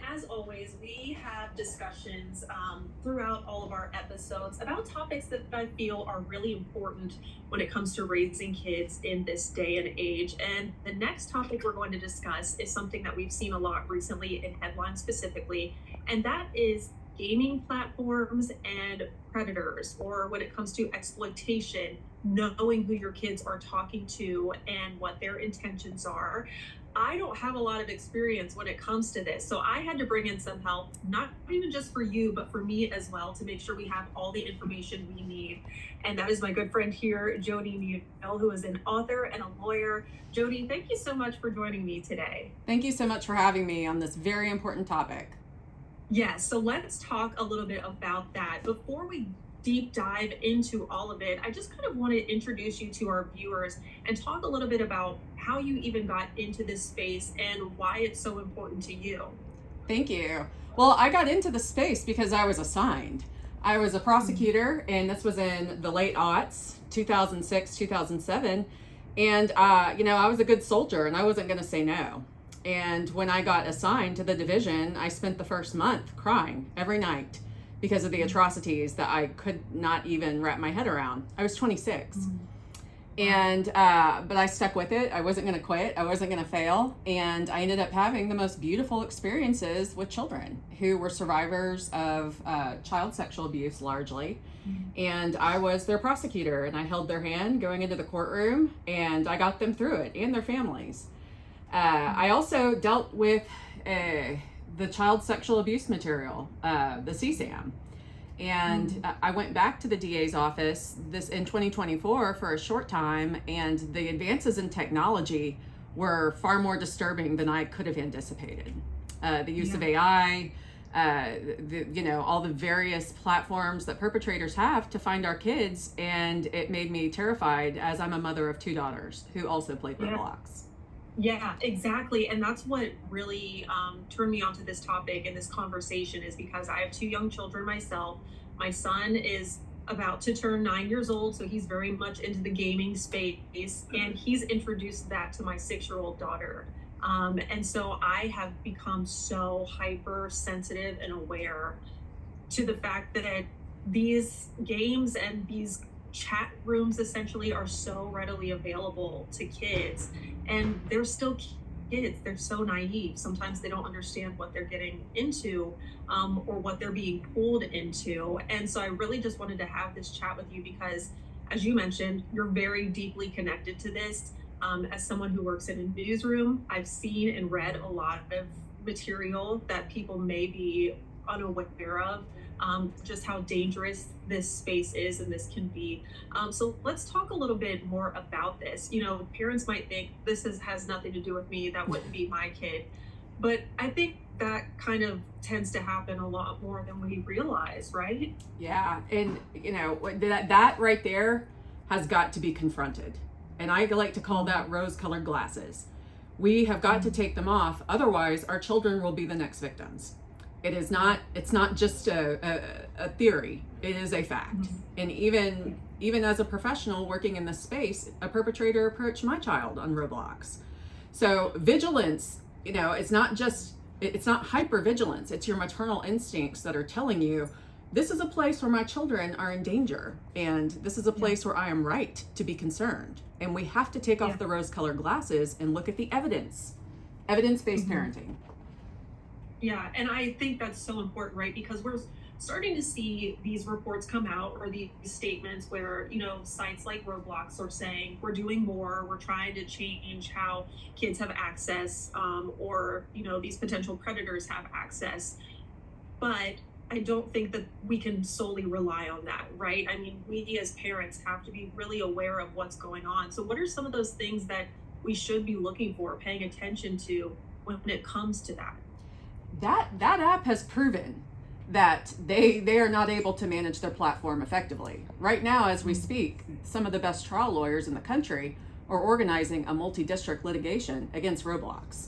as always, we have discussions throughout all of our episodes about topics that I feel are really important when it comes to raising kids in this day and age. And the next topic we're going to discuss is something that we've seen a lot recently in headlines specifically, and that is gaming platforms and predators, or when it comes to exploitation, knowing who your kids are talking to and what their intentions are. I don't have a lot of experience when it comes to this. So I had to bring in some help, not even just for you, but for me as well, to make sure we have all the information we need. And that is my good friend here, JoDee, who is an author and a lawyer. JoDee, thank you so much for joining me today. Thank you so much for having me on this very important topic. Yes, so let's talk a little bit about that. Before we deep dive into all of it, I just kind of want to introduce you to our viewers and talk a little bit about how you even got into this space and why it's so important to you. Thank you. Well, I got into the space because I was assigned. I was a prosecutor, and this was in the late aughts, 2006, 2007. And, I was a good soldier, and I wasn't going to say no. And when I got assigned to the division, I spent the first month crying every night because of the atrocities that I could not even wrap my head around. I was 26. And, but I stuck with it. I wasn't going to quit. I wasn't going to fail. And I ended up having the most beautiful experiences with children who were survivors of child sexual abuse largely. And I was their prosecutor, and I held their hand going into the courtroom, and I got them through it and their families. I also dealt with the child sexual abuse material, the CSAM. And I went back to the DA's office in 2024 for a short time, and the advances in technology were far more disturbing than I could have anticipated. The use of AI, all the various platforms that perpetrators have to find our kids, and it made me terrified, as I'm a mother of two daughters who also played Roblox. Yeah, exactly. And that's what really turned me onto this topic and this conversation, is because I have two young children myself. My son is about to turn 9 years old, so he's very much into the gaming space, and he's introduced that to my 6-year-old daughter. And so I have become so hypersensitive and aware to the fact that these games and these chat rooms essentially are so readily available to kids, and they're still kids. They're so naive. Sometimes they don't understand what they're getting into, or what they're being pulled into. And so I really just wanted to have this chat with you because, as you mentioned, you're very deeply connected to this. As someone who works in a newsroom, I've seen and read a lot of material that people may be unaware of, just how dangerous this space is and this can be. So let's talk a little bit more about this. Parents might think this has nothing to do with me, that wouldn't be my kid. But I think that kind of tends to happen a lot more than we realize, right? Yeah, and that right there has got to be confronted. And I like to call that rose-colored glasses. We have got to take them off, otherwise our children will be the next victims. It's not just a theory, it is a fact. And even as a professional working in this space, a perpetrator approached my child on Roblox. So vigilance, it's not hypervigilance, it's your maternal instincts that are telling you, this is a place where my children are in danger, and this is a place where I am right to be concerned. And we have to take off the rose-colored glasses and look at the evidence-based parenting. Yeah, and I think that's so important, right? Because we're starting to see these reports come out, or these statements where, sites like Roblox are saying, we're doing more, we're trying to change how kids have access, or, these potential predators have access. But I don't think that we can solely rely on that, right? I mean, we as parents have to be really aware of what's going on. So what are some of those things that we should be looking for, paying attention to when it comes to that? That app has proven that they are not able to manage their platform effectively. Right now, as we speak, some of the best trial lawyers in the country are organizing a multi-district litigation against Roblox.